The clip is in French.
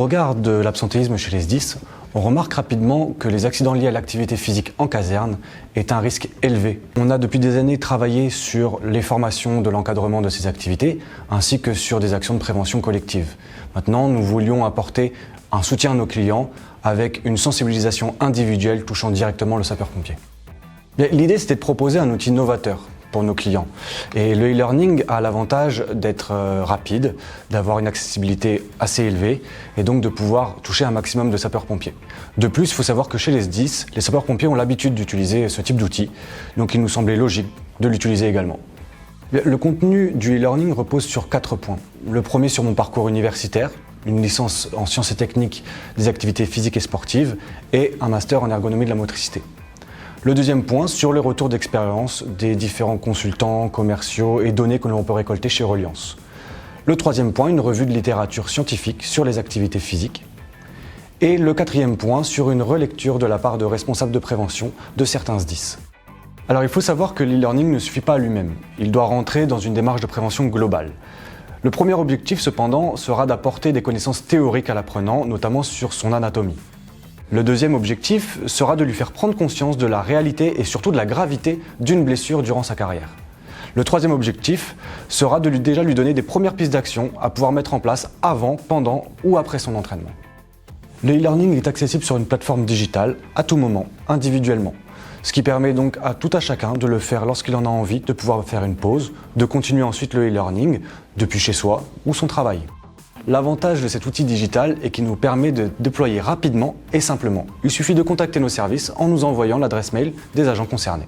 regard de l'absentéisme chez les SDIS, on remarque rapidement que les accidents liés à l'activité physique en caserne est un risque élevé. On a depuis des années travaillé sur les formations de l'encadrement de ces activités, ainsi que sur des actions de prévention collective. Maintenant, nous voulions apporter un soutien à nos clients avec une sensibilisation individuelle touchant directement le sapeur-pompier. L'idée, c'était de proposer un outil novateur pour nos clients. Et le e-learning a l'avantage d'être rapide, d'avoir une accessibilité assez élevée et donc de pouvoir toucher un maximum de sapeurs-pompiers. De plus, il faut savoir que chez les SDIS, les sapeurs-pompiers ont l'habitude d'utiliser ce type d'outil, donc il nous semblait logique de l'utiliser également. Le contenu du e-learning repose sur 4 points. Le premier sur mon parcours universitaire, une licence en sciences et techniques des activités physiques et sportives et un master en ergonomie de la motricité. Le deuxième point, sur les retours d'expérience des différents consultants, commerciaux et données que l'on peut récolter chez Reliance. Le troisième point, une revue de littérature scientifique sur les activités physiques. Et le quatrième point, sur une relecture de la part de responsables de prévention de certains SDIS. Alors il faut savoir que l'e-learning ne suffit pas à lui-même, il doit rentrer dans une démarche de prévention globale. Le premier objectif cependant sera d'apporter des connaissances théoriques à l'apprenant, notamment sur son anatomie. Le deuxième objectif sera de lui faire prendre conscience de la réalité et surtout de la gravité d'une blessure durant sa carrière. Le troisième objectif sera de déjà lui donner des premières pistes d'action à pouvoir mettre en place avant, pendant ou après son entraînement. Le e-learning est accessible sur une plateforme digitale, à tout moment, individuellement. Ce qui permet donc à tout un chacun de le faire lorsqu'il en a envie, de pouvoir faire une pause, de continuer ensuite le e-learning depuis chez soi ou son travail. L'avantage de cet outil digital est qu'il nous permet de déployer rapidement et simplement. Il suffit de contacter nos services en nous envoyant l'adresse mail des agents concernés.